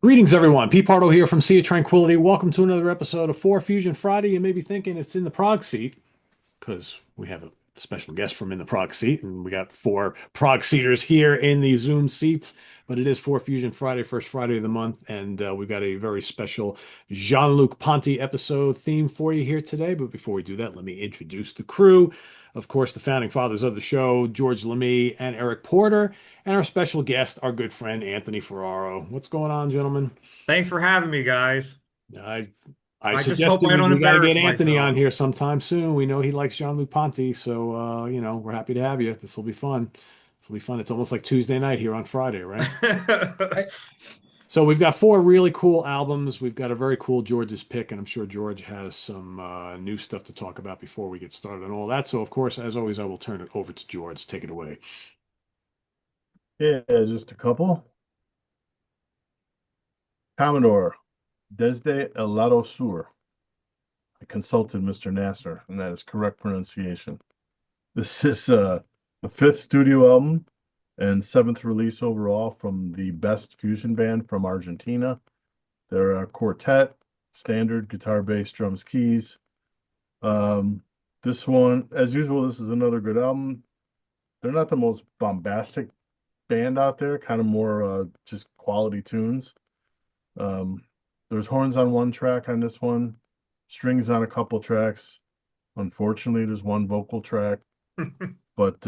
Greetings, everyone. Pete Pardo here from Sea of Tranquility. Welcome to another episode of 4Fusion Friday. You may be thinking it's in the prog seat because we have a special guest from in the prog seat, and we got four prog seaters here in the Zoom seats. But it is 4Fusion Friday, first Friday of the month, and we've got a very special Jean-Luc Ponty episode theme for you here today. But before we do that, let me introduce the crew. Of course, the founding fathers of the show, George Lamie and Eric Porter, and our special guest, our good friend Anthony Ferraro. What's going on, gentlemen? Thanks for having me, guys. I I I just hope I suggested don't we got to get embarrass Anthony on myself. here sometime soon. We know he likes Jean-Luc Ponty, so we're happy to have you. This will be fun. This will be fun. It's almost like Tuesday night here on Friday, right? Right. So we've got four really cool albums. We've got a very cool George's pick, and I'm sure George has some new stuff to talk about before we get started and all that. So of course, as always, I will turn it over to George. Take it away. Yeah, just a couple. Commodore, Desde el Lado Sur. I consulted Mr. Nasser, and that is correct pronunciation. This is the fifth studio album and seventh release overall from the best fusion band from Argentina. They're a quartet, standard guitar, bass, drums, keys. This one, as usual, this is another good album. They're not the most bombastic band out there, kind of more just quality tunes. There's horns on one track on this one, strings on a couple tracks. Unfortunately, there's one vocal track, but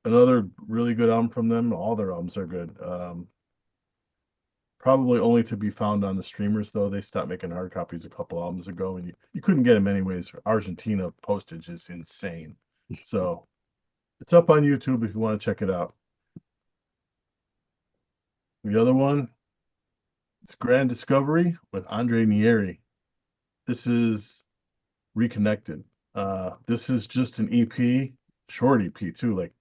another really good album from them. All their albums are good. Probably only to be found on the streamers, though. They stopped making hard copies a couple albums ago, and you couldn't get them anyways. Argentina postage is insane. So it's up on YouTube if you want to check it out. The other one, it's Grand Discovery with Andre Nieri. This is Reconnected. This is just an EP, short EP too, like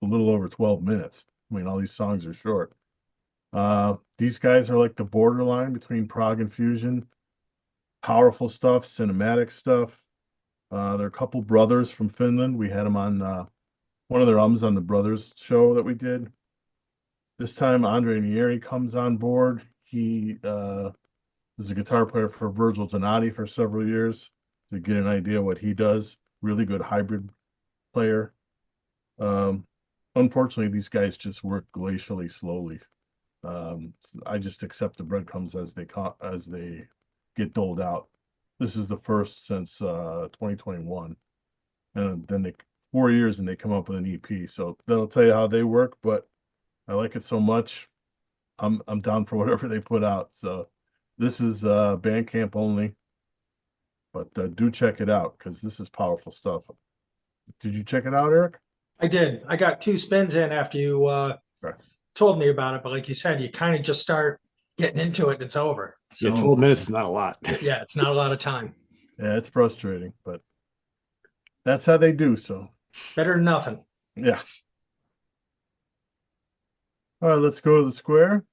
a little over 12 minutes. I mean, all these songs are short. These guys are like the borderline between prog and fusion. Powerful stuff, cinematic stuff. They're a couple brothers from Finland. We had them on one of their albums on the Brothers show that we did. This time, Andre Nieri comes on board. He was a guitar player for Virgil Donati for several years to get an idea what he does. Really good hybrid player. Unfortunately, these guys just work glacially slowly. I just accept the breadcrumbs as they get doled out. This is the first since 2021, and then 4 years and they come up with an EP. So that'll tell you how they work. But I like it so much. I'm down for whatever they put out. So this is Bandcamp only, but do check it out because this is powerful stuff. Did you check it out, Eric? I did. I got two spins in after you Okay. told me about it, but like you said, you kind of just start getting into it and it's over. Yeah, So 12 minutes is not a lot. yeah, it's not a lot of time. Yeah, it's frustrating, but that's how they do. So Better than nothing. yeah. All right, let's go to the square.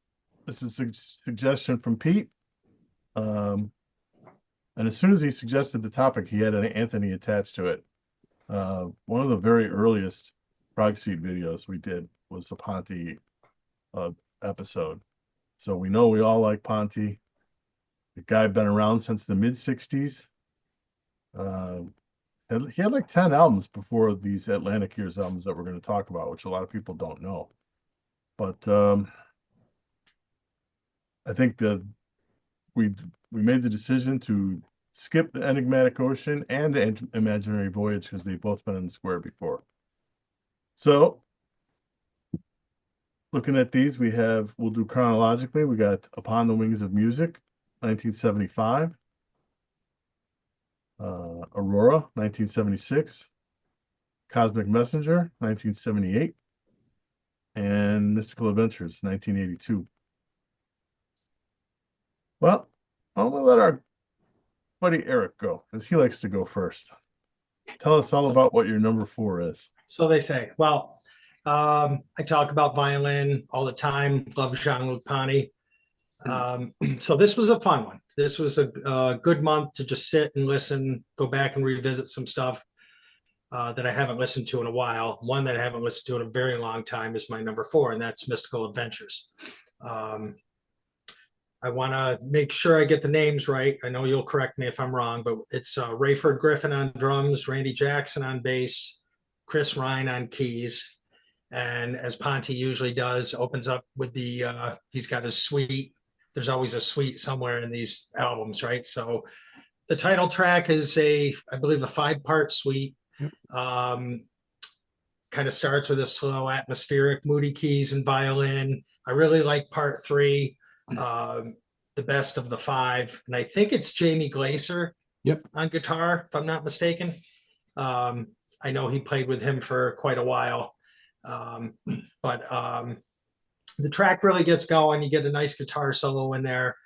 This is a suggestion from Pete. And as soon as he suggested the topic, he had an Anthony attached to it. One of the very earliest Prog Seed videos we did was a Ponty episode. So we know we all like Ponty. The guy been around since the mid 60s. He had like 10 albums before these Atlantic Years albums that we're going to talk about, which a lot of people don't know. But I think that we made the decision to skip the Enigmatic Ocean and the Imaginary Voyage because they've both been in the square before. So looking at these, we'll do chronologically. We got Upon the Wings of Music, 1975. Aurora, 1976. Cosmic Messenger, 1978. And Mystical Adventures, 1982. Well, I'm going to let our buddy Eric go because he likes to go first. Tell us all about what your number 4 is. So they say. Well, I talk about violin all the time. Love Jean-Luc Ponty. So this was a fun one. This was a good month to just sit and listen, go back and revisit some stuff that I haven't listened to in a while. One that I haven't listened to in a very long time is my number 4, and that's Mystical Adventures. I want to make sure I get the names right. I know you'll correct me if I'm wrong, but it's Rayford Griffin on drums, Randy Jackson on bass, Chris Ryan on keys. And as Ponty usually does, opens up with he's got his suite. There's always a suite somewhere in these albums, right? So the title track is I believe, a 5-part suite. Yep. Kind of starts with a slow, atmospheric, moody keys and violin. I really like part 3, the best of the 5, and I think it's Jamie Glaser. Yep. On guitar, if I'm not mistaken. I know he played with him for quite a while, but the track really gets going. You get a nice guitar solo in there.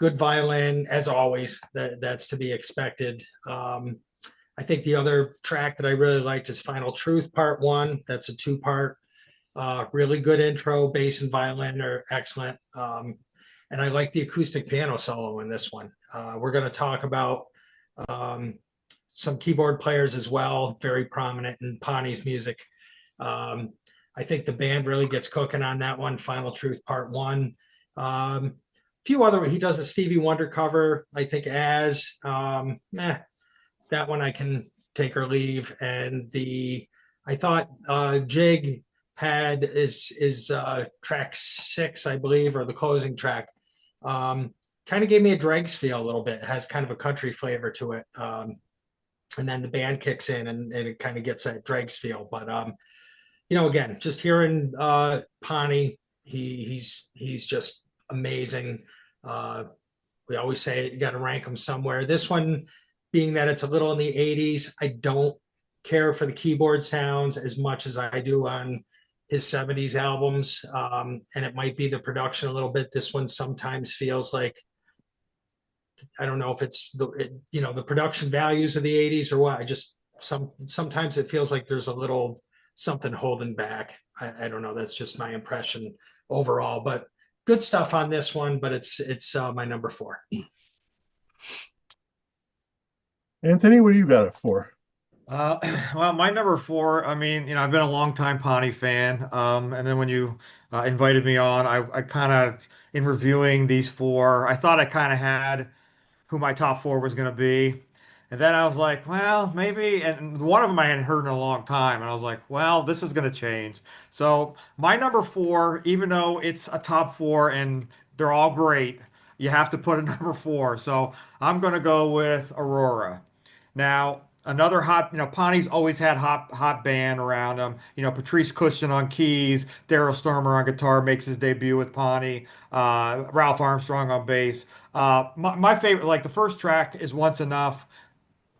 Good violin, as always. That's to be expected. I think the other track that I really liked is Final Truth Part 1. That's a 2-part. Really good intro. Bass and violin are excellent. And I like the acoustic piano solo in this one. We're going to talk about some keyboard players as well, very prominent in Ponty's music. I think the band really gets cooking on that one, Final Truth Part 1. Few other, he does a Stevie Wonder cover, I think, that one I can take or leave. And I thought Jig had is track 6, I believe, or the closing track. Kind of gave me a Dregs feel a little bit. It has kind of a country flavor to it. And then the band kicks in and it kind of gets that Dregs feel. But again, just hearing Ponty, he's just amazing. We always say you got to rank him somewhere. This one, being that it's a little in the 80s, I don't care for the keyboard sounds as much as I do on his 70s albums. And it might be the production a little bit. This one sometimes feels like, I don't know if it's the production values of the 80s or what. Sometimes it feels like there's a little something holding back. I don't know. That's just my impression overall, but good stuff on this one, but it's my number 4. Anthony, what do you got it for? Well, my number 4, I mean, I've been a long time Ponty fan. And then when you invited me on, I kind of, in reviewing these 4, I thought I kind of had who my top 4 was going to be. And then I was like, well, maybe, and one of them I hadn't heard in a long time. And I was like, well, this is going to change. So my number 4, even though it's a top 4 and they're all great, you have to put a number 4. So I'm going to go with Aurora. Now, another hot, Ponty's always had hot band around him. Patrice Cushion on keys, Daryl Stormer on guitar makes his debut with Ponty, Ralph Armstrong on bass. My favorite, like the first track is Once Enough.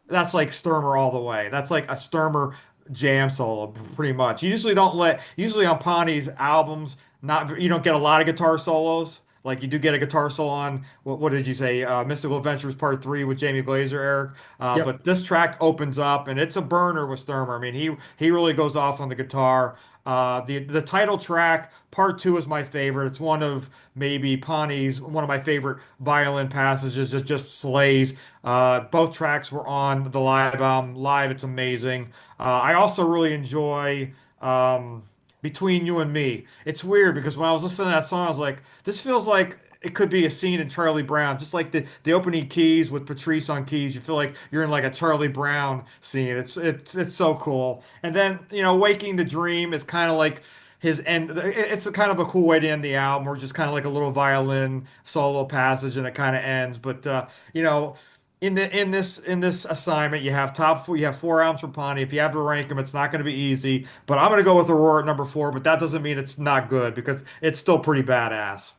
That's like Sturmer all the way. That's like a Sturmer jam solo, pretty much. Usually on Ponty's albums, you don't get a lot of guitar solos. Like you do get a guitar solo on what did you say? Mystical Adventures Part 3 with Jamie Glazer, Eric. Yep. But this track opens up and it's a burner with Sturmer. I mean, he really goes off on the guitar. The title track, Part 2, is my favorite. It's one of one of my favorite violin passages. It just slays. Both tracks were on the live album. Live, it's amazing. I also really enjoy Between You and Me. It's weird because when I was listening to that song, I was like, this feels like it could be a scene in Charlie Brown, just like the opening keys with Patrice on keys. You feel like you're in like a Charlie Brown scene. It's so cool. And then Waking the Dream is kind of like his end. It's a kind of a cool way to end the album, or just kind of like a little violin solo passage, and it kind of ends. But in this assignment, you have top 4. You have 4 albums from Ponty. If you have to rank them, it's not going to be easy. But I'm going to go with Aurora at number 4. But that doesn't mean it's not good, because it's still pretty badass.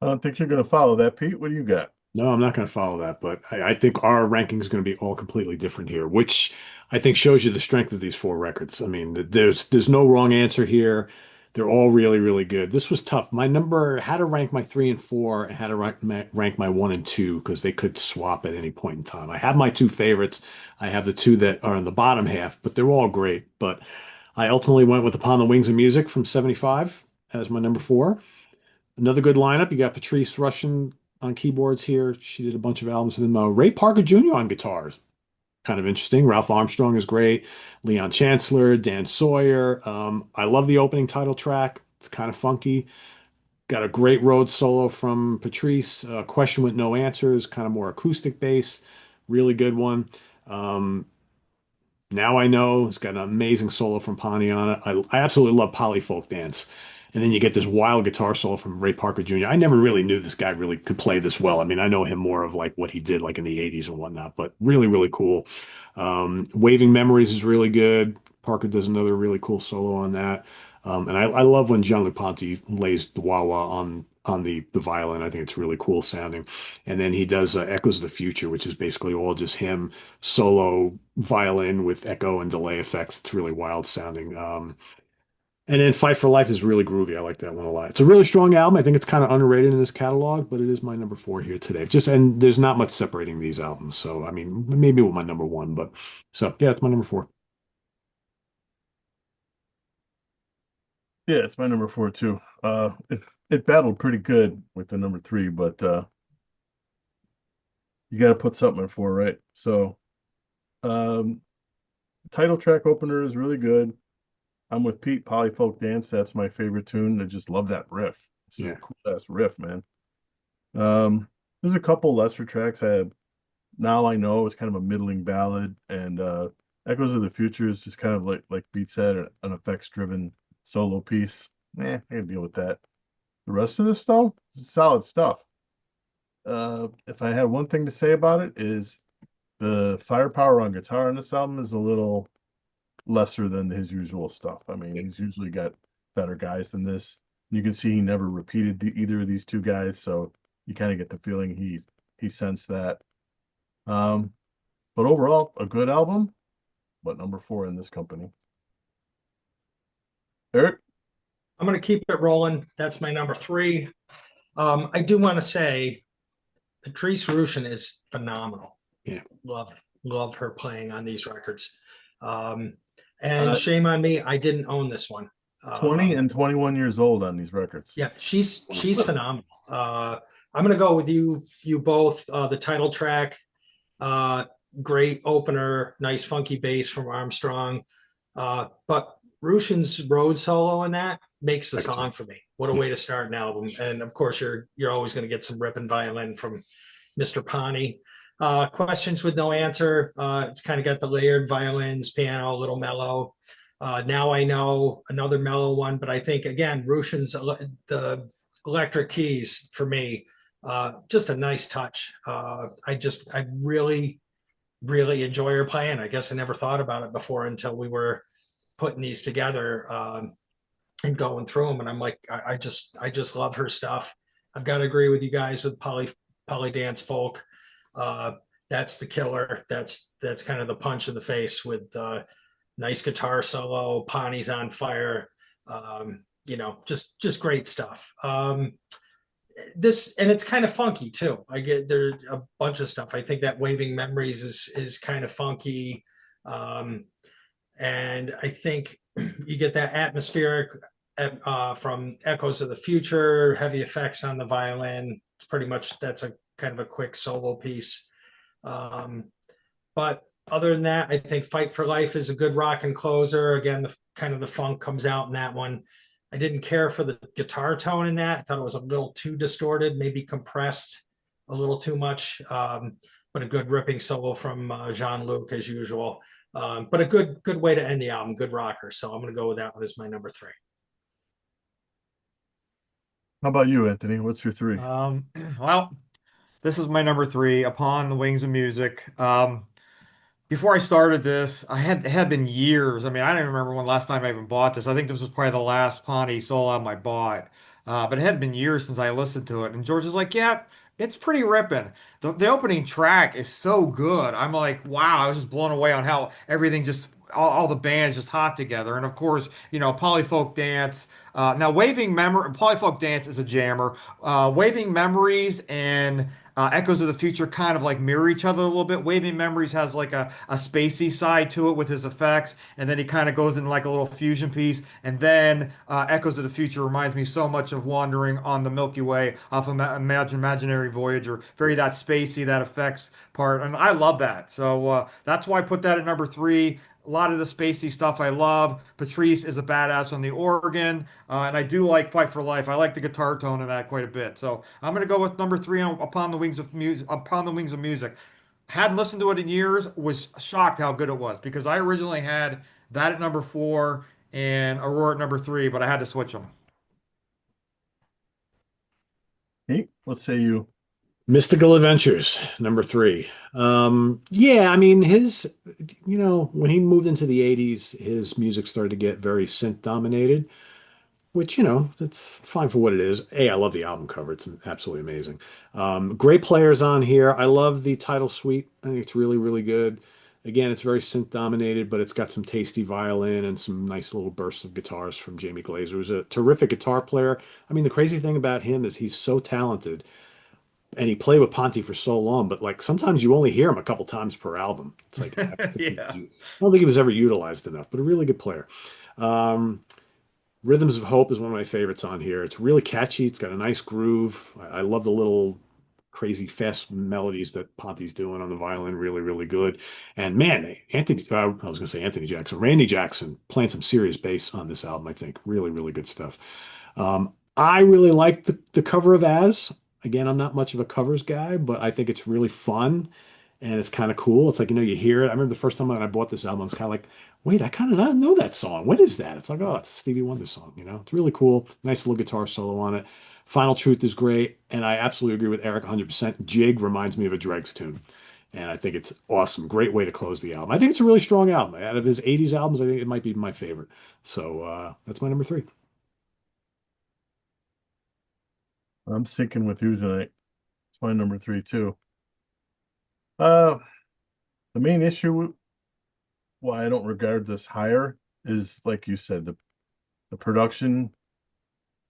I don't think you're going to follow that, Pete. What do you got? No, I'm not going to follow that, but I think our ranking is going to be all completely different here, which I think shows you the strength of these 4 records. I mean, there's no wrong answer here. They're all really, really good. This was tough. My number had to rank my 3 and 4, and had to rank my 1 and 2, because they could swap at any point in time. I have my 2 favorites. I have the 2 that are in the bottom half, but they're all great. But I ultimately went with Upon the Wings of Music from '75 as my number 4. Another good lineup. You got Patrice Rushen on keyboards here. She did a bunch of albums with him. Ray Parker Jr. on guitars. kind of interesting. Ralph Armstrong is great. Leon Chancellor, Dan Sawyer. I love the opening title track. It's kind of funky. Got a great Rhodes solo from Patrice. Question with No Answers, kind of more acoustic bass. Really good one. Um, Now I Know, it's got an amazing solo from Ponty on it. I absolutely love Polyfolk Dance. And then you get this wild guitar solo from Ray Parker Jr. I never really knew this guy really could play this well. I mean, I know him more of like what he did like in the 80s and whatnot, but really, really cool. Waving Memories is really good. Parker does another really cool solo on that. And I love when Jean-Luc Ponty lays the wah-wah on the violin. I think it's really cool sounding. And then he does Echoes of the Future, which is basically all just him solo violin with echo and delay effects. It's really wild sounding. And then Fight for Life is really groovy. I like that one a lot. It's a really strong album. I think it's kind of underrated in this catalog, but it is my number four here today. Just and there's not much separating these albums. So I mean, maybe with my number one, but so yeah, it's my number four. Yeah, it's my number four too. It battled pretty good with the number three, but you got to put something in four, right? So, um, title track opener is really good. I'm with Pete. Polyfolk Dance. That's my favorite tune. I just love that riff. It's just Yeah. a cool ass riff, man. There's a couple lesser tracks. I have Now I Know is kind of a middling ballad, and Echoes of the Future is just kind of like Pete said, an effects driven solo piece. I can deal with that. The rest of this stuff is solid stuff. If I had one thing to say about it is the firepower on guitar on this album is a little lesser than his usual stuff. I mean, he's usually got better guys than this. You can see he never repeated either of these two guys, so you kind of get the feeling he sensed that. Um, but overall, a good album, but number four in this company. Eric? I'm going to keep it rolling. That's my number three. I do want to say Patrice Rushen is phenomenal. Yeah. Love her playing on these records. And Uh, shame on me, I didn't own this one. 20 and 21 years old on these records. Yeah, she's phenomenal. I'm gonna go with you both. The title track, great opener, nice funky bass from Armstrong. But Rushin's Rhodes solo in that makes the song for me. What a way to start an album! And of course, you're always gonna get some ripping violin from Mr. Ponty. Questions with No Answer. It's kind of got the layered violins, piano, a little mellow. Now I Know, another mellow one, but I think again, Rushin's the electric keys for me, just a nice touch. I really enjoy her playing. I guess I never thought about it before until we were putting these together and going through them, and I'm like, I just love her stuff. I've got to agree with you guys with Poly Dance Folk. That's the killer. That's kind of the punch in the face with nice guitar solo. Ponty's on fire. Just great stuff. This and it's kind of funky too. I get there a bunch of stuff. I think that Waving Memories is kind of funky, and I think you get that atmospheric from Echoes of the Future. Heavy effects on the violin. It's pretty much that's a kind of a quick solo piece. But other than that, I think Fight for Life is a good rock and closer. Again, the kind of the funk comes out in that one. I didn't care for the guitar tone in that. I thought it was a little too distorted, maybe compressed a little too much. But a good ripping solo from Jean-Luc as usual. But a good way to end the album, good rocker. So I'm going to go with that one as my number three. How about you, Anthony? What's your three? Well, this is my number three, Upon the Wings of Music. Before I started this, it had been years. I mean, I don't even remember when last time I even bought this. I think this was probably the last Ponty solo album I bought. But it had been years since I listened to it. And George is like, yeah, it's pretty ripping. The opening track is so good. I'm like, wow, I was just blown away on how everything just all the bands just hot together. And of course, Polyfolk Dance. Now, Polyfolk Dance is a jammer. Waving Memories and Echoes of the Future kind of like mirror each other a little bit. Waving Memories has like a spacey side to it with his effects, and then he kind of goes into like a little fusion piece. And then Echoes of the Future reminds me so much of Wandering on the Milky Way off of Imaginary Voyager. Very that spacey, that effects part, and I love that. So that's why I put that at number three. A lot of the spacey stuff I love. Patrice is a badass on the organ, and I do like Fight for Life. I like the guitar tone of that quite a bit. So I'm gonna go with number three on Upon the Wings of Music. Upon the Wings of Music. Hadn't listened to it in years. Was shocked how good it was because I originally had that at number four and Aurora at number three, but I had to switch them. Hey, let's say you. Mystical Adventures, number three. Yeah, I mean, when he moved into the 80s, his music started to get very synth dominated, which, that's fine for what it is. Hey, I love the album cover. It's absolutely amazing. Great players on here. I love the title suite. I think it's really, really good. Again, it's very synth dominated, but it's got some tasty violin and some nice little bursts of guitars from Jamie Glazer, who's a terrific guitar player. I mean, the crazy thing about him is he's so talented and he played with Ponty for so long, but like sometimes you only hear him a couple times per album. It's like Yeah. I don't think he was ever utilized enough, but a really good player. Um, Rhythms of Hope is one of my favorites on here. It's really catchy. It's got a nice groove. I love the little crazy fast melodies that Ponty's doing on the violin. Really, really good. And man, I was going to say Anthony Jackson, Randy Jackson playing some serious bass on this album. I think really, really good stuff. I really like the cover of As. Again, I'm not much of a covers guy, but I think it's really fun and it's kind of cool. It's like, you hear it. I remember the first time when I bought this album, I was kind of like, wait, I kind of not know that song. What is that? It's like, oh, it's a Stevie Wonder song, It's really cool. Nice little guitar solo on it. Final Truth is great. And I absolutely agree with Eric 100%. Jig reminds me of a Dregs tune. And I think it's awesome. Great way to close the album. I think it's a really strong album. Out of his 80s albums, I think it might be my favorite. So that's my number three. I'm sinking with you tonight. It's my number three too. Uh, the main issue why I don't regard this higher is, like you said, the production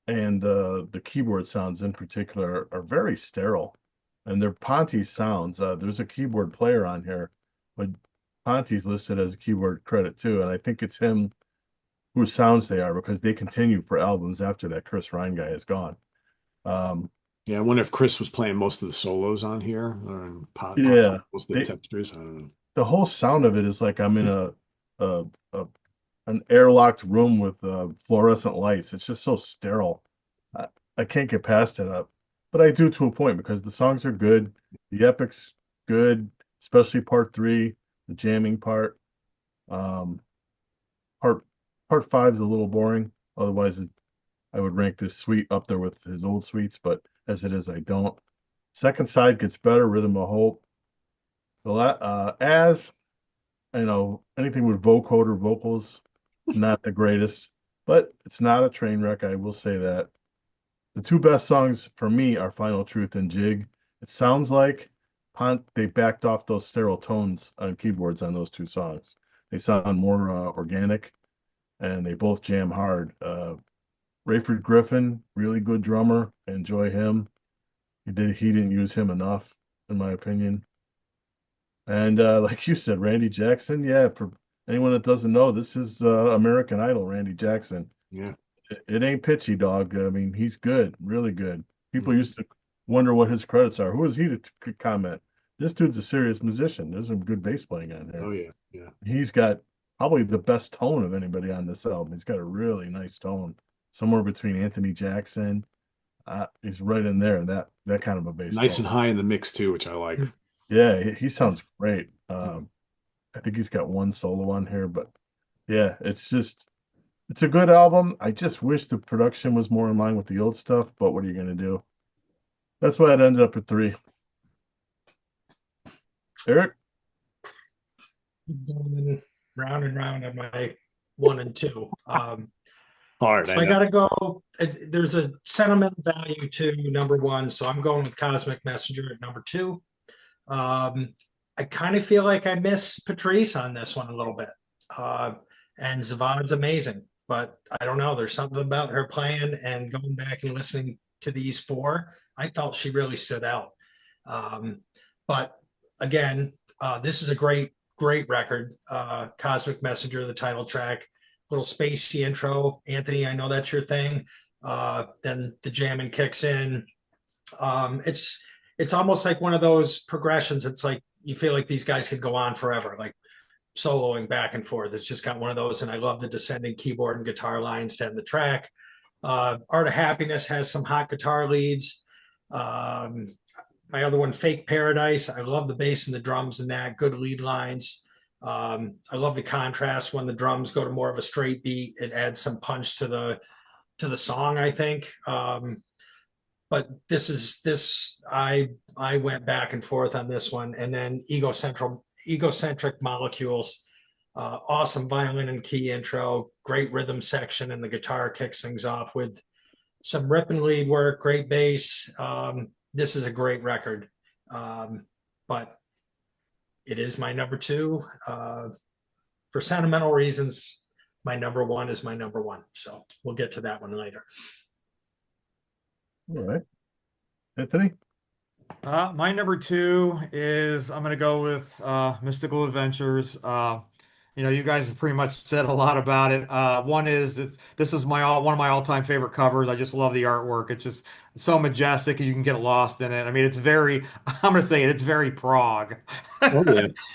and the keyboard sounds in particular are very sterile, and they're Ponty sounds. There's a keyboard player on here, but Ponty's listed as a keyboard credit too, and I think it's him whose sounds they are because they continue for albums after that Chris Ryan guy is gone. Yeah, I wonder if Chris was playing most of the solos on here or in Yeah, most of the textures. I don't know. the whole sound of it is like I'm in a, a an airlocked room with fluorescent lights. It's just so sterile. I, I can't get past it. But I do to a point because the songs are good. The epic's good, especially part three, the jamming part. Um, part part five is a little boring. Otherwise, I would rank this suite up there with his old suites, but as it is, I don't. Second side gets better. Rhythm of Hope. As anything with vocoder vocals, not the greatest, but it's not a train wreck. I will say that. The two best songs for me are Final Truth and Jig. It sounds like they backed off those sterile tones on keyboards on those two songs. They sound more organic, and they both jam hard. Rayford Griffin, really good drummer. Enjoy him. He didn't use him enough, in my opinion. And like you said, Randy Jackson, yeah, for anyone that doesn't know, this is American Idol, Randy Jackson. Yeah. It ain't pitchy, dog. I mean, he's good, really good. People Mhm. used to wonder what his credits are. Who is he to comment? This dude's a serious musician. There's some good bass playing on Oh, there. yeah. Yeah. He's got probably the best tone of anybody on this album. He's got a really nice tone, somewhere between Anthony Jackson. He's right in there, that kind of a bass Nice tone. and high in the mix, too, which I like. Yeah, he sounds great. I think he's got one solo on here, but yeah, it's a good album. I just wish the production was more in line with the old stuff, but what are you gonna do? That's why it ended up at three. Eric? Going round and round on my one and two. Hard, So I I know. got to go. There's a sentimental value to number one, so I'm going with Cosmic Messenger at number two. I kind of feel like I miss Patrice on this one a little bit. And Zavad's amazing, but I don't know. There's something about her playing and going back and listening to these four. I felt she really stood out. Um, but again, this is a great record. Cosmic Messenger, the title track, little spacey intro. Anthony, I know that's your thing. Then the jamming kicks in. It's almost like one of those progressions. It's like you feel like these guys could go on forever, like soloing back and forth. It's just got one of those, and I love the descending keyboard and guitar lines to end the track. Art of Happiness has some hot guitar leads. Um, my other one, Fake Paradise. I love the bass and the drums in that. Good lead lines. I love the contrast when the drums go to more of a straight beat. It adds some punch to the song, I think. But I went back and forth on this one, and then Egocentric Molecules. Awesome violin and key intro, great rhythm section, and the guitar kicks things off with some rip and lead work, great bass. This is a great record, but it is my number two. For sentimental reasons, my number one is my number one. So we'll get to that one later. All right. Anthony? My number two is I'm gonna go with Mystical Adventures. You guys have pretty much said a lot about it. One is this is one of my all-time favorite covers. I just love the artwork. It's just so majestic, and you can get lost in it. I mean, it's very I'm gonna say it. It's very prog. Oh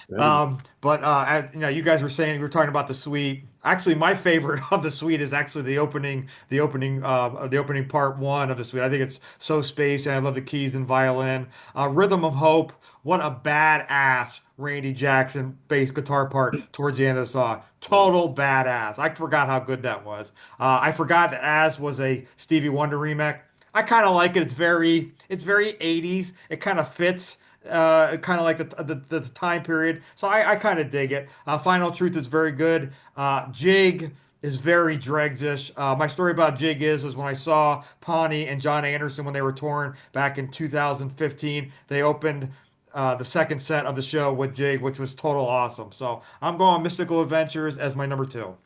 yeah. But as, you guys were saying we were talking about the suite. Actually, my favorite of the suite is actually the opening part one of the suite. I think it's so spacey, and I love the keys and violin. Rhythm of Hope. What a badass Randy Jackson bass guitar part towards the end of the song. Total badass. I forgot how good that was. I forgot that As was a Stevie Wonder remake. I kind of like it. It's very 80s. It kind of fits kind of like the time period. So I kind of dig it. Final Truth is very good. Jig is very Dregs-ish. My story about Jig is when I saw Pawnee and John Anderson when they were touring back in 2015, they opened the second set of the show with Jig, which was total awesome. So I'm going Mystical Adventures as my number two.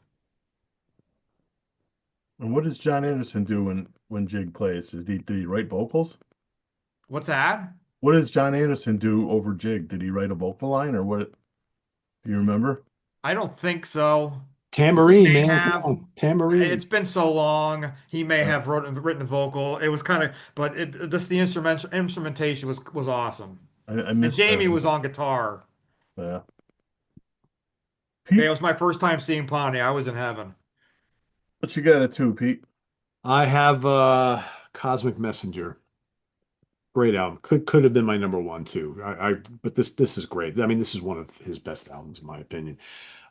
And what does John Anderson do when Jig plays? Did he write vocals? What's that? What does John Anderson do over Jig? Did he write a vocal line or what? Do you remember? I don't think so. Tambourine, May man. Come have. on. Tambourine. It's been so long. He may Uh, have written a vocal. It was kind of, but just the instrumentation was awesome. I And missed that Jamie one. was on guitar. Yeah. Okay, it Pete, was my first time seeing Pawnee. I was in heaven. what you got at two, Pete? I have Cosmic Messenger. Great album. Could have been my number one too. But this is great. I mean, this is one of his best albums in my opinion.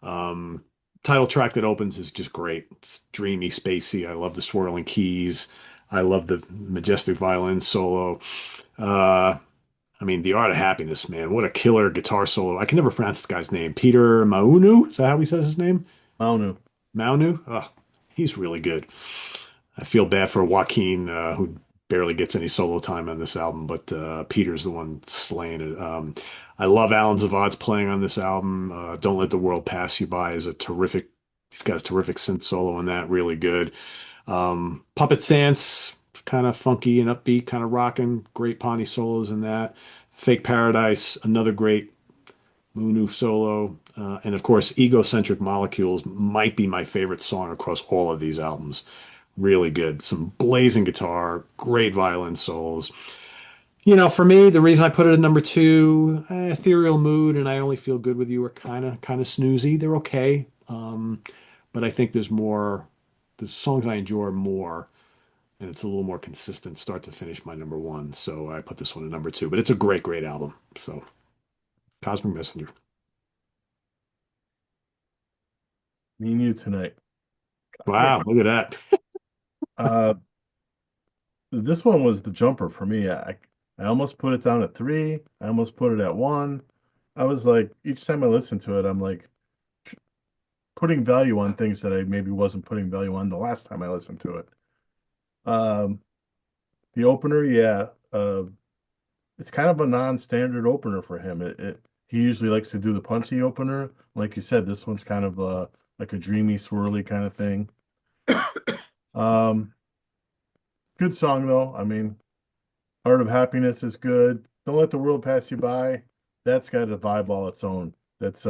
Um, Title track that opens is just great. It's dreamy, spacey. I love the swirling keys. I love the majestic violin solo. Uh, I mean, The Art of Happiness, man. What a killer guitar solo. I can never pronounce this guy's name. Peter Maunu? Is that how he says his name? Maunu. Maunu? Oh, he's really good. I feel bad for Joaquin, who barely gets any solo time on this album, but Peter's the one slaying it. I love Alan Zavad's playing on this album. Don't Let the World Pass You By is a terrific, he's got a terrific synth solo in that, really good. Puppet Stance, kind of funky and upbeat, kind of rocking. Great Pawnee solos in that. Fake Paradise, another great Munu solo. And of course, Egocentric Molecules might be my favorite song across all of these albums. Really good. Some blazing guitar, great violin solos. For me, the reason I put it at number two, Ethereal Mood and I Only Feel Good With You are kind of snoozy. They're okay. But I think there's songs I enjoy more, and it's a little more consistent start to finish my number one. So I put this one at number two. But it's a great album. So Cosmic Messenger. Me and you tonight. Wow, look at that. Uh, this one was the jumper for me. I almost put it down at three. I almost put it at one. I was like, each time I listen to it, I'm like putting value on things that I maybe wasn't putting value on the last time I listened to it. Um, the opener, yeah, it's kind of a non-standard opener for him. He usually likes to do the punchy opener. Like you said, this one's kind of like a dreamy, swirly kind of thing. Um, Good song though. I mean, Art of Happiness is good. Don't Let the World Pass You By. That's got a vibe all its own. That's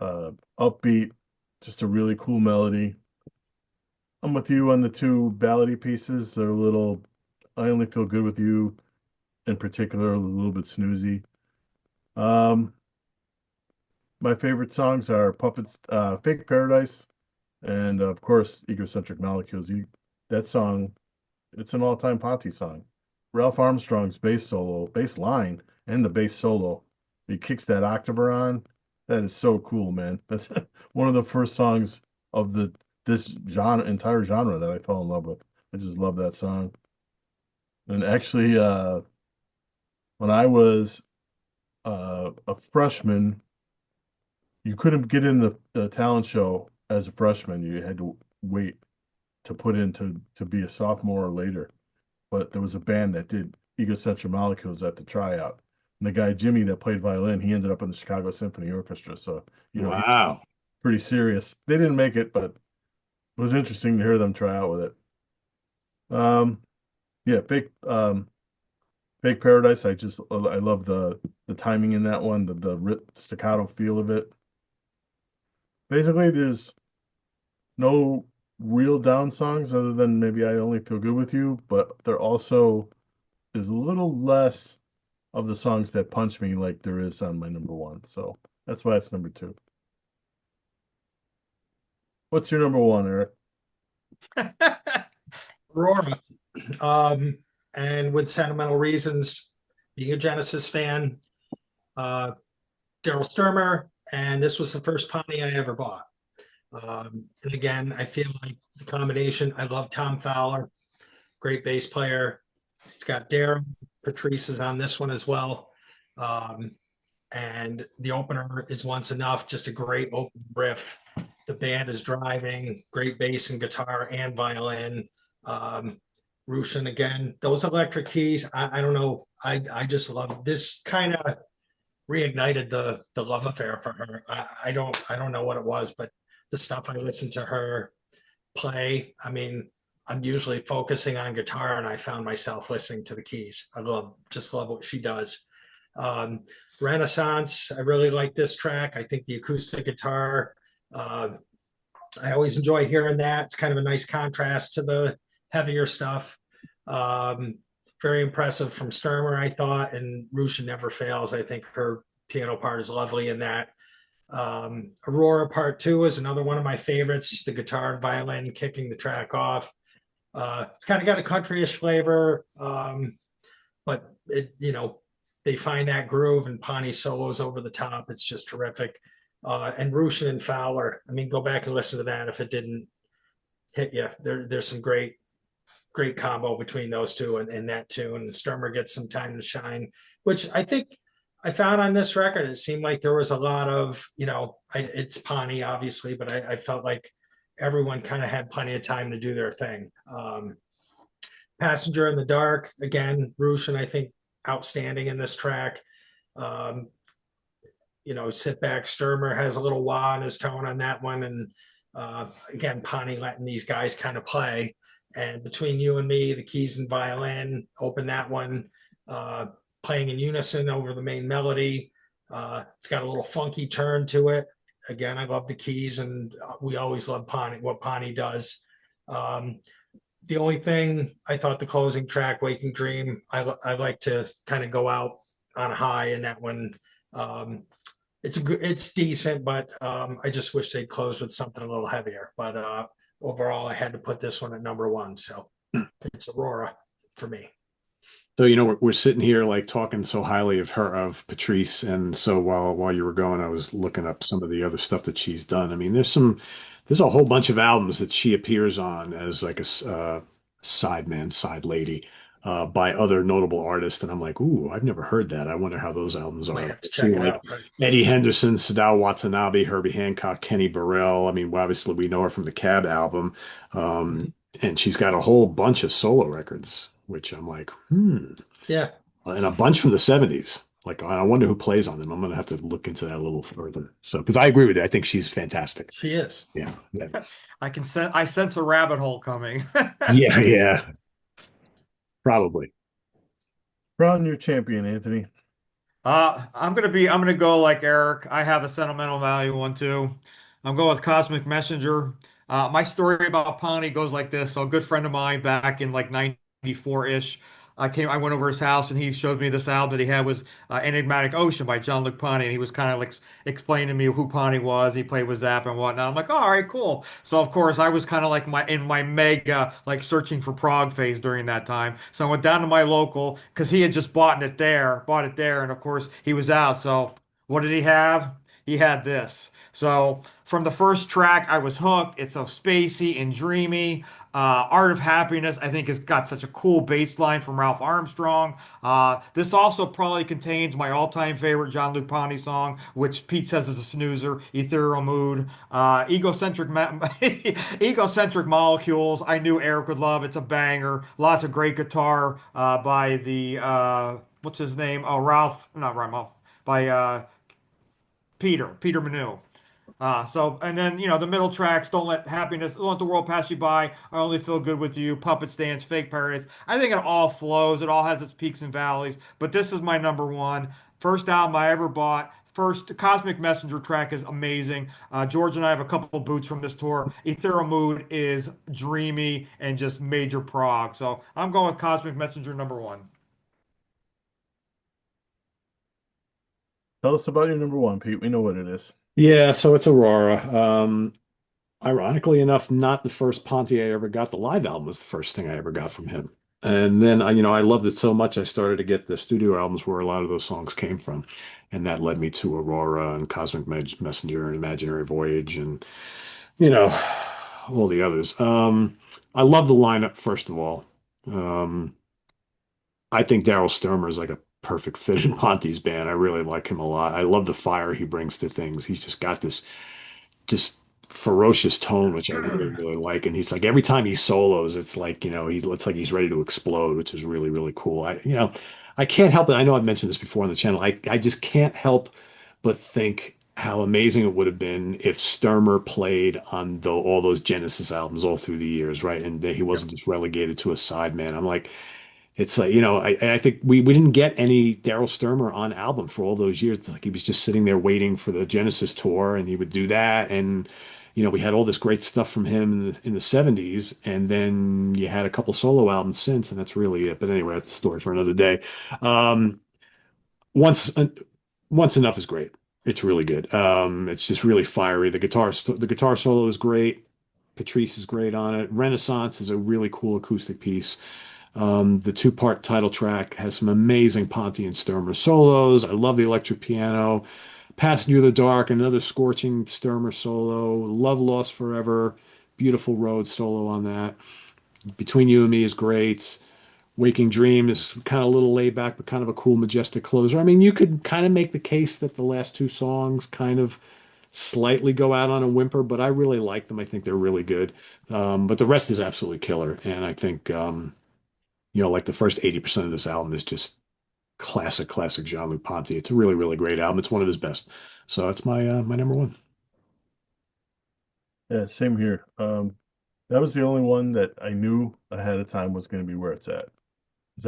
upbeat, just a really cool melody. I'm with you on the two ballady pieces. They're a little. I Only Feel Good with You, in particular, a little bit snoozy. Um, my favorite songs are Puppets, Fake Paradise, and of course, Egocentric Molecules. That song, it's an all-time Ponty song. Ralph Armstrong's bass line, and the bass solo. He kicks that octave on. That is so cool, man. That's one of the first songs of this entire genre that I fell in love with. I just love that song. And actually, when I was a freshman, you couldn't get in the talent show as a freshman. You had to wait to put in to be a sophomore or later. But there was a band that did Egocentric Molecules at the tryout. And the guy Jimmy that played violin, he ended up in the Chicago Symphony Orchestra. So, he's Wow. pretty serious. They didn't make it, but it was interesting to hear them try out with it. Yeah, Fake Paradise. I love the timing in that one, the staccato feel of it. Basically, there's no real down songs other than maybe I Only Feel Good with You, but there also is a little less of the songs that punch me like there is on my number one. So that's why it's number two. What's your number one, Eric? Aurora. And with sentimental reasons, being a Genesis fan, uh, Daryl Sturmer, and this was the first Ponty I ever bought. And again, I feel like the combination. I love Tom Fowler, great bass player. It's got Daryl. Patrice is on this one as well. And the opener is Once Enough, just a great open riff. The band is driving, great bass and guitar and violin. Rushin again, those electric keys. I don't know. I just love this. Kind of reignited the love affair for her. I don't know what it was, but the stuff I listened to her play. I mean, I'm usually focusing on guitar, and I found myself listening to the keys. Just love what she does. Um, Renaissance. I really like this track. I think the acoustic guitar. Uh, I always enjoy hearing that. It's kind of a nice contrast to the heavier stuff. Um, Very impressive from Sturmer, I thought, and Rusha never fails. I think her piano part is lovely in that. Aurora Part 2 is another one of my favorites. The guitar and violin kicking the track off. It's kind of got a countryish flavor, but they find that groove and Ponty solos over the top. It's just terrific. And Rushin and Fowler. I mean, go back and listen to that if it didn't hit you. There's some great combo between those two and that tune. And Sturmer gets some time to shine, which I think I found on this record. It seemed like there was a lot of, it's Ponty obviously, but I felt like everyone kind of had plenty of time to do their thing. Passenger in the Dark, again, Rushin, I think outstanding in this track. Um, Sit Back, Sturmer has a little wah in his tone on that one. And again, Ponty letting these guys kind of play. And Between You and Me, the keys and violin, open that one, playing in unison over the main melody. It's got a little funky turn to it. Again, I love the keys, and we always love what Ponty does. The only thing I thought the closing track, Waking Dream, I like to kind of go out on a high in that one. It's decent, but I just wish they'd close with something a little heavier. But overall, I had to put this one at number one. So it's Aurora for me. So, we're sitting here like talking so highly of Patrice. And so while you were going, I was looking up some of the other stuff that she's done. I mean, there's a whole bunch of albums that she appears on as like a side lady by other notable artists. And I'm like, ooh, I've never heard that. I wonder how those albums are. Might have to I've seen check it like out. Right? Eddie Henderson, Sadao Watanabe, Herbie Hancock, Kenny Burrell. I mean, well, obviously we know her from the Cab album. And she's got a whole bunch of solo records, which I'm like, Yeah, and a bunch from the 70s. Like, I wonder who plays on them. I'm gonna have to look into that a little further. So, because I agree with you, I think she's fantastic. she is. Yeah, yeah, I sense a rabbit hole coming. yeah, yeah. Probably. Crown your champion, Anthony. I'm gonna go like Eric. I have a sentimental value one too. I'm going with Cosmic Messenger. My story about Pawnee goes like this. So a good friend of mine back in like 94-ish, I went over his house and he showed me this album that he had was Enigmatic Ocean by Jean-Luc Ponty. And he was kind of like explaining to me who Ponty was. He played with Zapp and whatnot. I'm like, oh, all right, cool. So of course I was kind of like in my mega like searching for prog phase during that time. So I went down to my local because he had just bought it there, and of course he was out. So what did he have? He had this. So from the first track, I was hooked. It's so spacey and dreamy. Art of Happiness, I think, has got such a cool bass line from Ralph Armstrong. This also probably contains my all-time favorite Jean-Luc Ponty song, which Pete says is a snoozer, Ethereal Mood. Egocentric Molecules, I knew Eric would love. It's a banger. Lots of great guitar by what's his name? Oh, Ralph, not Ralph, by Peter Manu. And then, the middle tracks, Don't Let the World Pass You By, I Only Feel Good With You, Puppet Stance, Fake Paradise. I think it all flows. It all has its peaks and valleys, but this is my number one. First album I ever bought. First Cosmic Messenger track is amazing. George and I have a couple of boots from this tour. Ethereal Mood is dreamy and just major prog. So I'm going with Cosmic Messenger number one. Tell us about your number one, Pete. We know what it is. Yeah, so it's Aurora. Ironically enough, not the first Ponte I ever got. The live album was the first thing I ever got from him. And then I loved it so much I started to get the studio albums where a lot of those songs came from. And that led me to Aurora and Messenger and Imaginary Voyage and, you know, all the others. I love the lineup, first of all. Um, I think Daryl Stuermer is like a perfect fit in Ponte's band. I really like him a lot. I love the fire he brings to things. He's just got this just ferocious tone, which I really, really like. And he's like every time he solos, it's like, he looks like he's ready to explode, which is really, really cool. I can't help it. I know I've mentioned this before on the channel. I just can't help but think how amazing it would have been if Sturmer played on all those Genesis albums all through the years, right? And that he wasn't just relegated to a sideman. I'm like, it's like, I think we didn't get any Daryl Stuermer on album for all those years. It's like he was just sitting there waiting for the Genesis tour and he would do that. And, we had all this great stuff from him in the 70s. And then you had a couple solo albums since, and that's really it. But anyway, that's a story for another day. Um, once, Once Enough is great. It's really good. It's just really fiery. The guitar solo is great. Patrice is great on it. Renaissance is a really cool acoustic piece. The two-part title track has some amazing Ponte and Sturmer solos. I love the electric piano. Passenger of the Dark, another scorching Sturmer solo. Love Lost Forever, beautiful Road solo on that. Between You and Me is great. Waking Dream is kind of a little laid back, but kind of a cool, majestic closer. I mean, you could kind of make the case that the last two songs kind of slightly go out on a whimper, but I really like them. I think they're really good. But the rest is absolutely killer. And I think, like the first 80% of this album is just classic Jean-Luc Ponty. It's a really, really great album. It's one of his best. So that's my number one. Yeah, same here. That was the only one that I knew ahead of time was going to be where it's at. 'Cause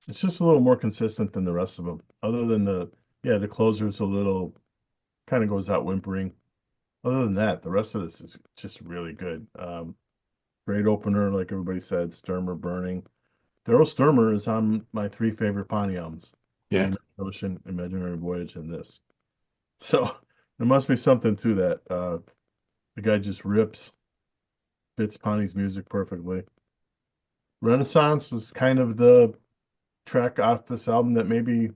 it's just a little more consistent than the rest of them. Other than the closer's a little kind of goes out whimpering. Other than that, the rest of this is just really good. Great opener, like everybody said, Sturmer Burning. Daryl Stuermer is on my three favorite Ponty albums. Yeah. Ocean, Imaginary Voyage, and this. So there must be something to that. The guy just rips, fits Ponty's music perfectly. Renaissance was kind of the track off this album that maybe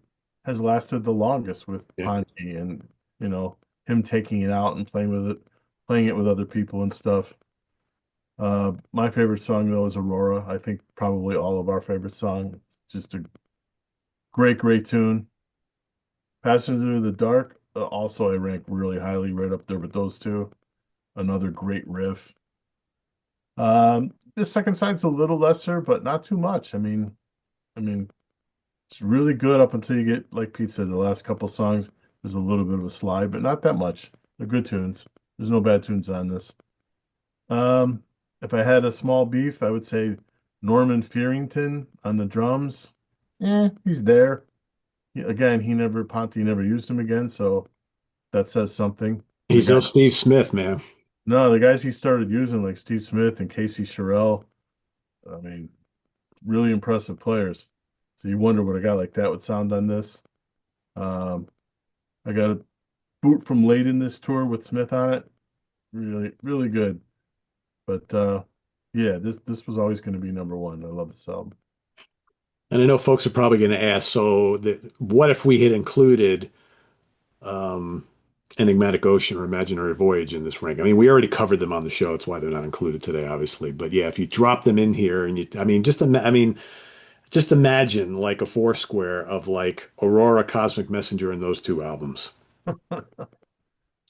has lasted the longest with Yeah. Ponty and, him taking it out and playing it with other people and stuff. My favorite song though is Aurora. I think probably all of our favorite song. It's just a great tune. Passenger of the Dark, also I rank really highly right up there with those two. Another great riff. The second side's a little lesser, but not too much. I mean, it's really good up until you get, like Pete said, the last couple songs. There's a little bit of a slide, but not that much. They're good tunes. There's no bad tunes on this. If I had a small beef, I would say Norman Fearington on the drums. He's there. Again, Ponty never used him again, so that says something. The He's no guy, Steve Smith, man. no, the guys he started using, like Steve Smith and Casey Sherrill, I mean, really impressive players. So you wonder what a guy like that would sound on this. Um, I got a boot from late in this tour with Smith on it. Really, really good. But yeah, this was always going to be number one. I love this album. And I know folks are probably going to ask, so what if we had included um, Enigmatic Ocean or Imaginary Voyage in this rank? I mean, we already covered them on the show. It's why they're not included today, obviously. But yeah, if you drop them in here and I mean, just imagine like a four square of like Aurora, Cosmic Messenger, and those two albums.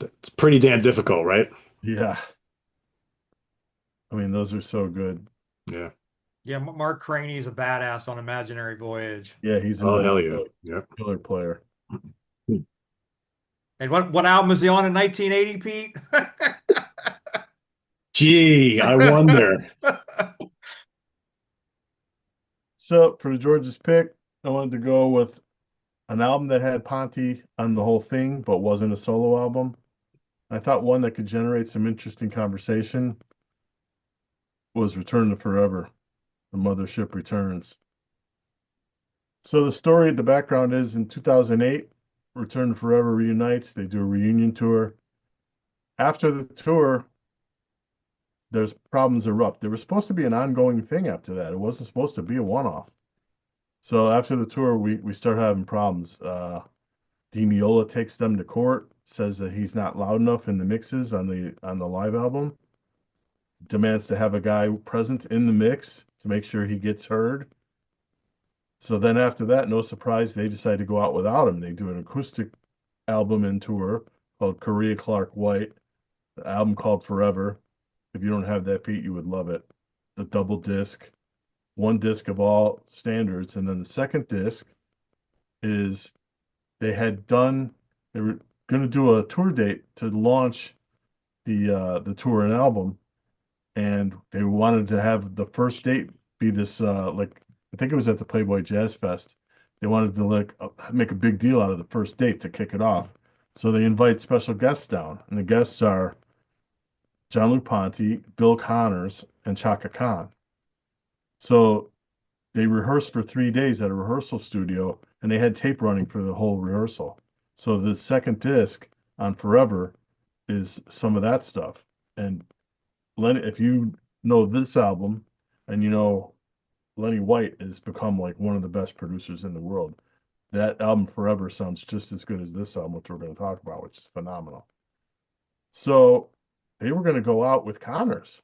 It's pretty damn difficult, right? Yeah, I mean those are so good. Yeah. Yeah, Mark Craney is a badass on Imaginary Voyage. Yeah, he's Oh, another hell yeah. Yeah. killer player. And what album was he on in 1980, Pete? Gee, I wonder. So for George's pick, I wanted to go with an album that had Ponty on the whole thing, but wasn't a solo album. I thought one that could generate some interesting conversation was Return to Forever, The Mothership Returns. So the background is in 2008, Return to Forever reunites. They do a reunion tour. After the tour, there's problems erupt. There was supposed to be an ongoing thing after that. It wasn't supposed to be a one-off. So after the tour, we start having problems. Di Meola takes them to court, says that he's not loud enough in the mixes on the live album, demands to have a guy present in the mix to make sure he gets heard. So then after that, no surprise, they decide to go out without him. They do an acoustic album and tour called Korea Clark White, the album called Forever. If you don't have that, Pete, you would love it. The double disc, one disc of all standards, and then the second disc is they were going to do a tour date to launch the tour and album, and they wanted to have the first date be this like I think it was at the Playboy Jazz Fest. They wanted to make a big deal out of the first date to kick it off. So they invite special guests down, and the guests are Jean-Luc Ponty, Bill Connors, and Chaka Khan. So they rehearsed for 3 days at a rehearsal studio, and they had tape running for the whole rehearsal. So the second disc on Forever is some of that stuff. And Lenny, if you know this album, and you know Lenny White has become like one of the best producers in the world, that album Forever sounds just as good as this album, which we're going to talk about, which is phenomenal. So they were going to go out with Connors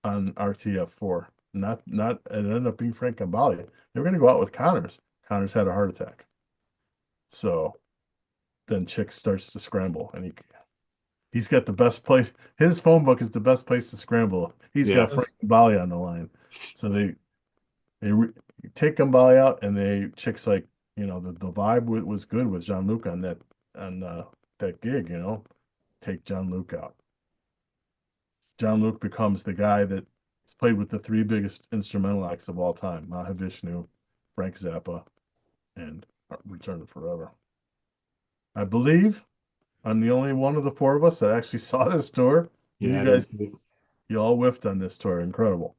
on RTF4. Not it ended up being Frank Gambale. They were going to go out with Connors. Connors had a heart attack. So then Chick starts to scramble, and he's got the best place. His phone book is the best place to scramble. He's Yeah. got Frank Gambale on the line. So they take Gambale out, and Chick's like, the vibe was good with Jean-Luc on that gig. Take Jean-Luc out. Jean-Luc becomes the guy that has played with the three biggest instrumental acts of all time: Mahavishnu, Frank Zappa, and Return to Forever. I believe I'm the only one of the four of us that actually saw this tour. Yeah. You guys, you all whiffed on this tour. Incredible.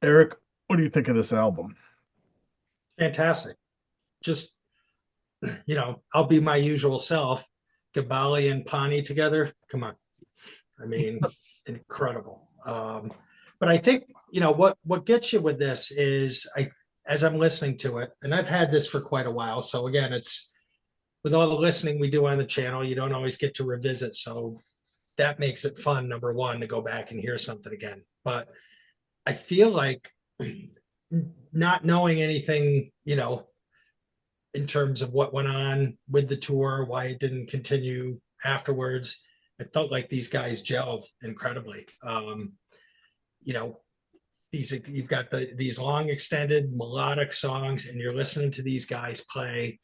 Eric, what do you think of this album? Fantastic. Just, I'll be my usual self. Gabali and Pani together. Come on. I mean, incredible. But I think, what gets you with this is as I'm listening to it, and I've had this for quite a while. So again, it's with all the listening we do on the channel, you don't always get to revisit. So that makes it fun, number one, to go back and hear something again. But I feel like not knowing anything, in terms of what went on with the tour, why it didn't continue afterwards, it felt like these guys gelled incredibly. You've got these long extended melodic songs, and you're listening to these guys play.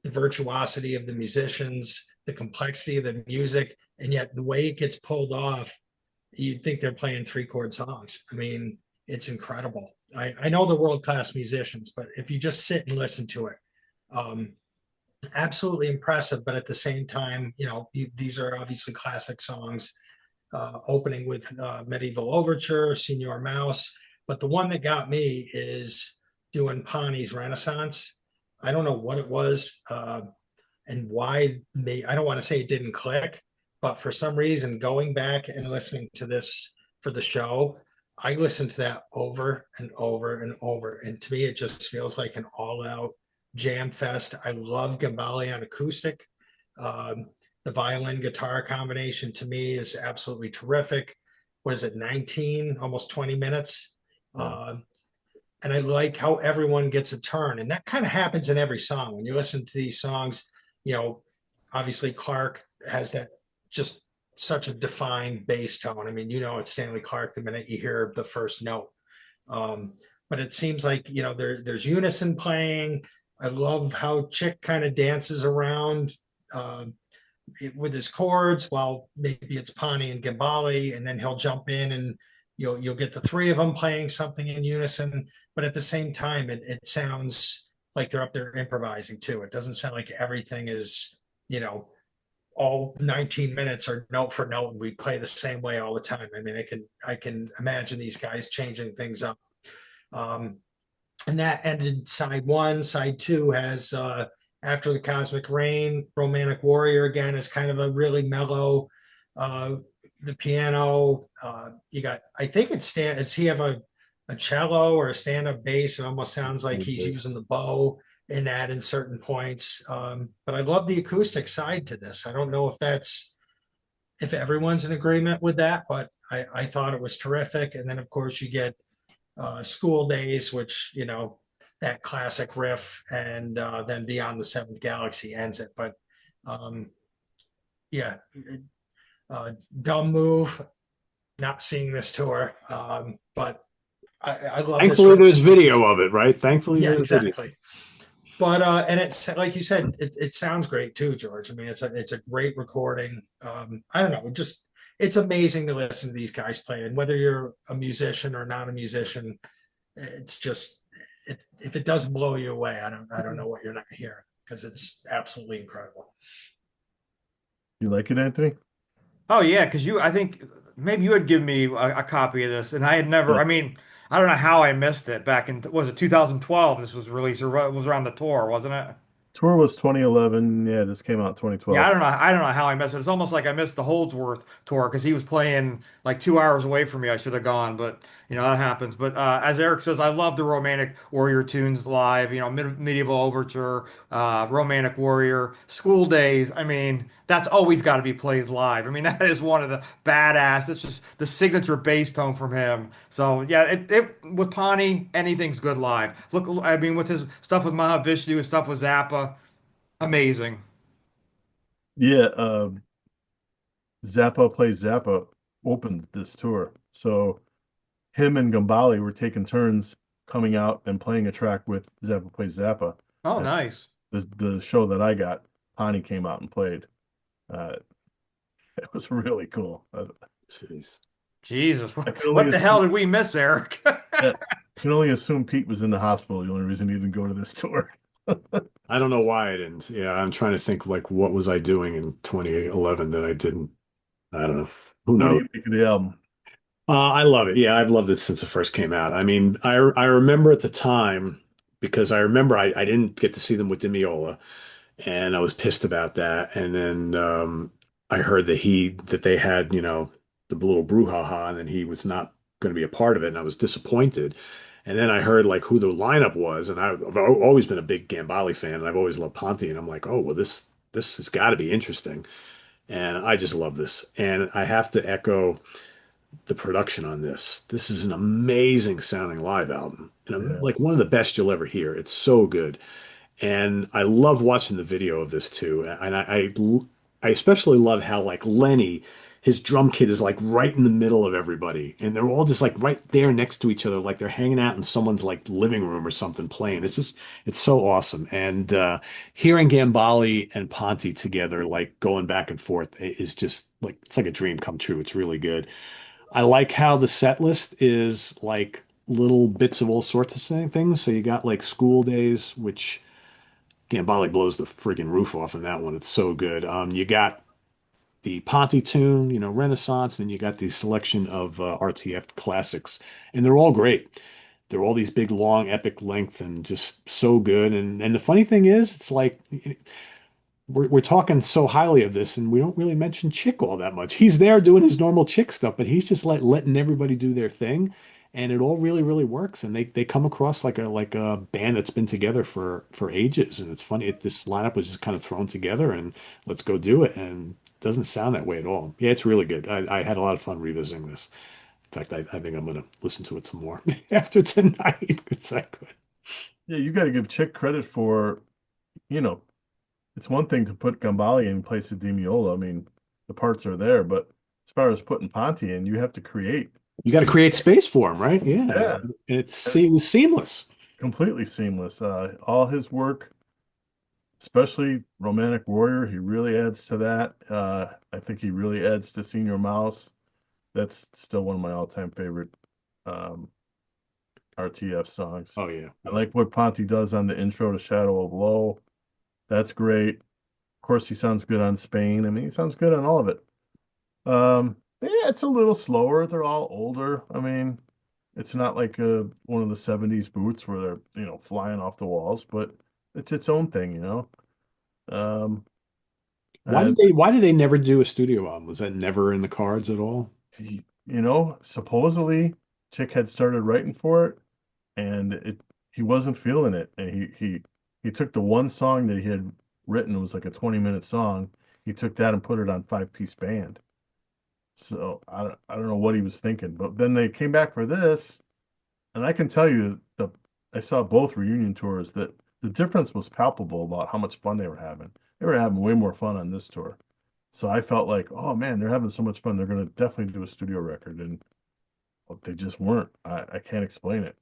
The virtuosity of the musicians, the complexity of the music, and yet the way it gets pulled off, you'd think they're playing 3-chord songs. I mean, it's incredible. I know they're world-class musicians, but if you just sit and listen to it, um, absolutely impressive. But at the same time, these are obviously classic songs, opening with Medieval Overture, Senior Mouse. But the one that got me is doing Pawnee Renaissance. I don't know what it was, and why I don't want to say it didn't click, but for some reason, going back and listening to this for the show, I listened to that over and over and over. And to me, it just feels like an all out jam fest. I love Gambale on acoustic. Um, the violin guitar combination to me is absolutely terrific. What is it, 19, almost 20 minutes? Yeah. And I like how everyone gets a turn. And that kind of happens in every song. When you listen to these songs, you know, obviously Clark has that just such a defined bass tone. I mean, it's Stanley Clark the minute you hear the first note. Um, but it seems like, there's unison playing. I love how Chick kind of dances around uh, with his chords while maybe it's Pawnee and Gambale, and then he'll jump in and you'll get the three of them playing something in unison. But at the same time, it sounds like they're up there improvising too. It doesn't sound like everything is, all 19 minutes or note for note and we play the same way all the time. I mean, I can imagine these guys changing things up. Um, and that ended side one. Side two has After the Cosmic Rain, Romantic Warrior again is kind of a really mellow. Uh, the piano, you got, I think it's does he have a cello or a stand-up bass? It almost sounds like he's using the bow in that in certain points. But I love the acoustic side to this. I don't know if everyone's in agreement with that, but I thought it was terrific. And then of course you get School Days, which that classic riff, and then Beyond the Seventh Galaxy ends it. But um, yeah, dumb move not seeing this tour, but I love this. Thankfully, there's video of it, right? Thankfully, Yeah, there's video. exactly. But and it's like you said, it sounds great too, George. I mean, it's a great recording. I don't know, it's amazing to listen to these guys play, and whether you're a musician or not a musician, it's just if it doesn't blow you away, I don't know what you're not hearing, because it's absolutely incredible. You like it, Anthony? Oh yeah, because I think maybe you had given me a copy of this, and I had never. Yeah. I mean, I don't know how I missed it back in, was it 2012? This was released, or it was around the tour, wasn't it? Tour was 2011. Yeah, this came out Yeah, 2012. I don't know how I missed it. It's almost like I missed the Holdsworth tour because he was playing like 2 hours away from me. I should have gone, but that happens. But as Eric says, I love the Romantic Warrior tunes live. Medieval Overture, Romantic Warrior, School Days. I mean, that's always got to be played live. I mean, that is one of the badass. It's just the signature bass tone from him. So yeah, it with Pawnee, anything's good live. Look, I mean, with his stuff with Mahavishnu, his stuff with Zappa, amazing. Yeah, Zappa Plays Zappa opened this tour. So him and Gambale were taking turns coming out and playing a track with Zappa Plays Zappa. Oh, At nice. the show that I got, Pani came out and played. Uh, it was really cool. Jeez. Jesus, I can only what the hell assume, did we miss, Eric? I can only assume Pete was in the hospital. The only reason he didn't go to this tour. I don't know why I didn't. Yeah, I'm trying to think like what was I doing in 2011 that I didn't. I don't know. Who What do knows? you think of the album? I love it. Yeah, I've loved it since it first came out. I mean, I remember at the time because I remember I didn't get to see them with Demiola, and I was pissed about that. And then I heard that they had the little brouhaha, and then he was not going to be a part of it, and I was disappointed. And then I heard like who the lineup was, and I've always been a big Gambale fan, and I've always loved Ponty, and I'm like, oh well, this has got to be interesting, and I just love this. And I have to echo the production on this. This is an amazing sounding live album, and Yeah, like one of the best you'll ever hear. It's so good. And I love watching the video of this too. And I especially love how like Lenny, his drum kit is like right in the middle of everybody. And they're all just like right there next to each other, like they're hanging out in someone's like living room or something playing. It's so awesome. And hearing Gambale and Ponty together, like going back and forth is just like it's like a dream come true. It's really good. I like how the set list is like little bits of all sorts of things. So you got like School Days, which Gambale blows the friggin' roof off in that one. It's so good. You got the Ponty tune, Renaissance, and you got the selection of RTF classics, and they're all great. They're all these big, long, epic length, and just so good. And the funny thing is, it's like we're talking so highly of this, and we don't really mention Chick all that much. He's there doing his normal Chick stuff, but he's just letting everybody do their thing, and it all really, really works. And they come across like a band that's been together for ages. And it's funny, this lineup was just kind of thrown together, and let's go do it. And it doesn't sound that way at all. Yeah, it's really good. I had a lot of fun revisiting this. In fact, I think I'm gonna listen to it some more after tonight. It's that good. Yeah, you got to give Chick credit for, you know, it's one thing to put Gambale in place of Demiola. I mean, the parts are there, but as far as putting Ponty in, you have to create. You got to create space for him, right? Yeah, Yeah, and it was seamless. completely seamless. All his work, especially Romantic Warrior, he really adds to that. I think he really adds to Senior Mouse. That's still one of my all-time favorite um, RTF songs. Oh yeah. I like what Ponty does on the intro to Shadow of Low. That's great. Of course, he sounds good on Spain. I mean, he sounds good on all of it. Yeah, it's a little slower. They're all older. I mean, it's not like one of the 70s boots where they're, flying off the walls, but it's its own thing. Um, and Why did they never do a studio album? Was that never in the cards at all? supposedly Chick had started writing for it, and he wasn't feeling it, and he took the one song that he had written. It was like a 20-minute song. He took that and put it on 5-piece band. So I don't know what he was thinking, but then they came back for this, and I can tell you I saw both reunion tours that the difference was palpable about how much fun they were having. They were having way more fun on this tour. So I felt like, oh man, they're having so much fun. They're going to definitely do a studio record, and well, they just weren't. I can't explain it,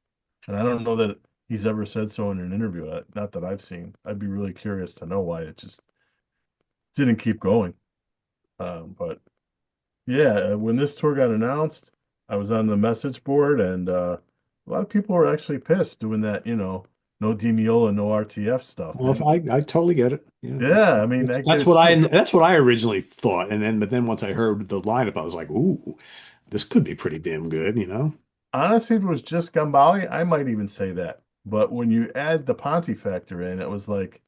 and I don't know that he's ever said so in an interview. Not that I've seen. I'd be really curious to know why it just didn't keep going. But yeah, when this tour got announced, I was on the message board, and a lot of people were actually pissed doing that, no D Miola, no RTF stuff. Well, if And I totally get it. Yeah, yeah, I mean, that's I get that's it what I too. that's what I originally thought, and then once I heard the lineup, I was like, ooh, this could be pretty damn good. Honestly, if it was just Gambale, I might even say that. But when you add the Ponte factor in, it was like,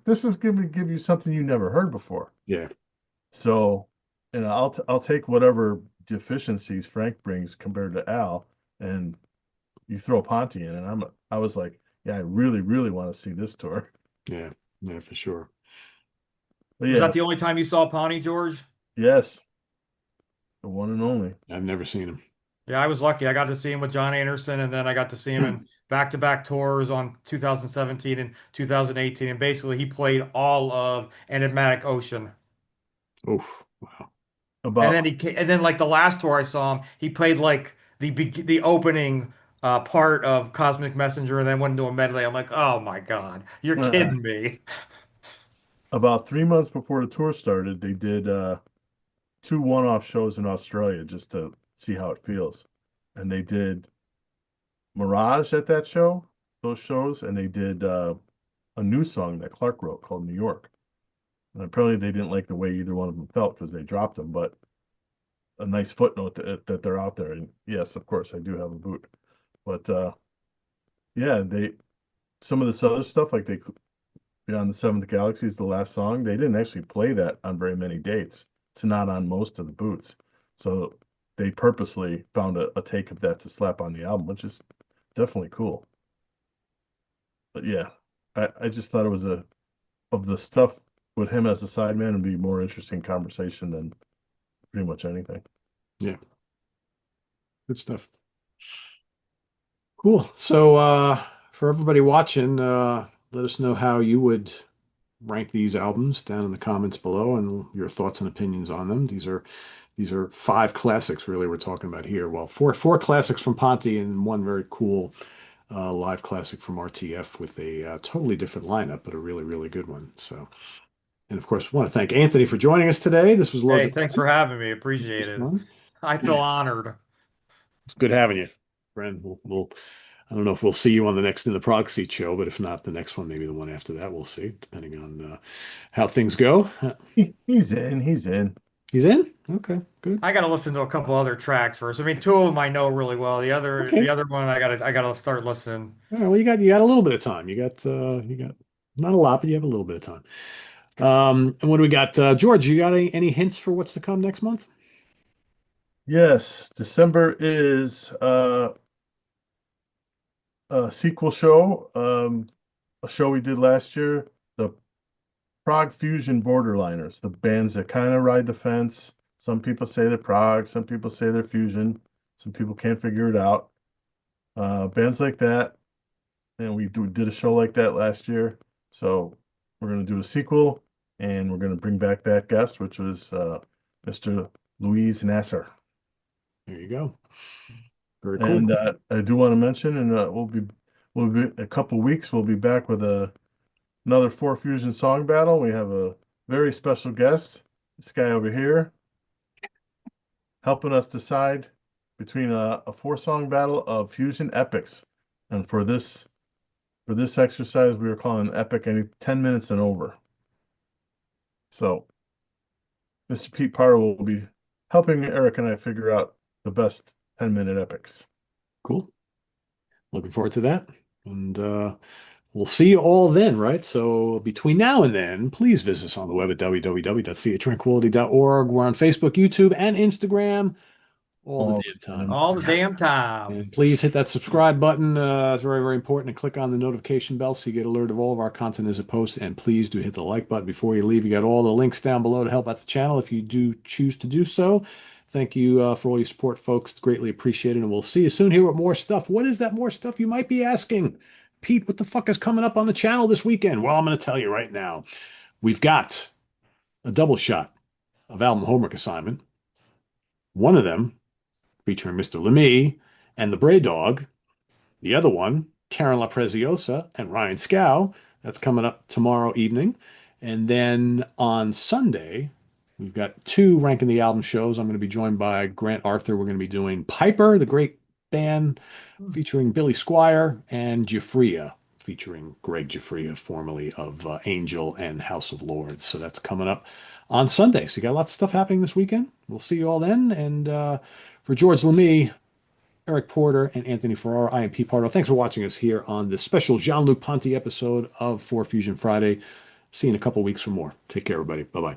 this is going to give you something you never heard before. Yeah, So, I'll take whatever deficiencies Frank brings compared to Al, and you throw Ponte in, and I was like, yeah, I really, really want to see this tour. yeah, yeah, for sure. But Was yeah, that the only time you saw Pawnee, George? yes, the one and only. I've never seen him. Yeah, I was lucky. I got to see him with John Anderson, and then I got to see him in back-to-back tours on 2017 and 2018. And basically, he played all of Enigmatic Ocean. Oh, wow. And About then and then like the last tour I saw him, he played like the opening part of Cosmic Messenger, and then went into a medley. I'm like, oh my God, you're uh, kidding me. about 3 months before the tour started, they did two one-off shows in Australia just to see how it feels, and they did Mirage at those shows, and they did a new song that Clark wrote called New York. And apparently they didn't like the way either one of them felt because they dropped them, but a nice footnote that they're out there. And yes, of course, I do have a boot. But yeah, some of this other stuff, like they Beyond the Seventh Galaxy is the last song. They didn't actually play that on very many dates. It's not on most of the boots. So they purposely found a take of that to slap on the album, which is definitely cool. But yeah, I just thought it was of the stuff with him as a sideman would be more interesting conversation than pretty much anything. Yeah, good stuff. Cool. So for everybody watching, let us know how you would rank these albums down in the comments below and your thoughts and opinions on them. These are five classics really we're talking about here. Well, four classics from Ponty and one very cool live classic from RTF with a totally different lineup, but a really, really good one. So, and of course, I want to thank Anthony for joining us today. This was loads Hey, of thanks fun. for having me. This Appreciate was it. fun. I feel honored. It's good having you. friend. I don't know if we'll see you on the next In the Prog Seat show, but if not, the next one, maybe the one after that, we'll see, depending on how things go. He's in. He's in. He's in? Okay, good. I got to listen to a couple other tracks first. I mean, two of them I know really well. Okay. The other one I gotta start listening. All right, well, you got a little bit of time. You got not a lot, but you have a little bit of time. And what do we got? George, you got any hints for what's to come next month? Yes, December is a sequel show, a show we did last year, the 4Fusion Borderliners, the bands that kind of ride the fence. Some people say they're prog, some people say they're fusion, some people can't figure it out. Bands like that, and did a show like that last year. So we're going to do a sequel, and we're going to bring back that guest, which was Mr. Louise Nasser. There you go. Very cool. And I do want to mention, and we'll be a couple weeks. We'll be back with another 4Fusion song battle. We have a very special guest, this guy over here, helping us decide between a 4-song battle of fusion epics. And for this exercise, we were calling epic any 10 minutes and over. So Mr. Pete Pardo will be helping Eric and I figure out the best 10-minute epics. Cool. Looking forward to that. And we'll see you all then, right? So between now and then, please visit us on the web at www.seatranquility.org. We're on Facebook, YouTube, and Instagram all the damn time. All the damn time. And please hit that subscribe button. It's very, very important. And click on the notification bell so you get alert of all of our content as it posts. And please do hit the like button before you leave. You got all the links down below to help out the channel if you do choose to do so. Thank you for all your support, folks. It's greatly appreciated. And we'll see you soon here with more stuff. What is that more stuff you might be asking? Pete, what the fuck is coming up on the channel this weekend? Well, I'm going to tell you right now. We've got a double shot of album homework assignment. One of them featuring Mr. Lamie and the Bray Dog. The other one, Karen La Preziosa and Ryan Scow. That's coming up tomorrow evening. And then on Sunday, we've got 2 Ranking the Album shows. I'm going to be joined by Grant Arthur. We're going to be doing Piper, the great band, featuring Billy Squire, and Giuffria, featuring Greg Giuffria, formerly of Angel and House of Lords. So that's coming up on Sunday. So you got lots of stuff happening this weekend. We'll see you all then. And for George Lamie, Eric Porter, and Anthony Ferrara, I am Pete Pardo. Thanks for watching us here on this special Jean-Luc Ponty episode of 4Fusion Friday. See you in a couple weeks for more. Take care, everybody. Bye-bye.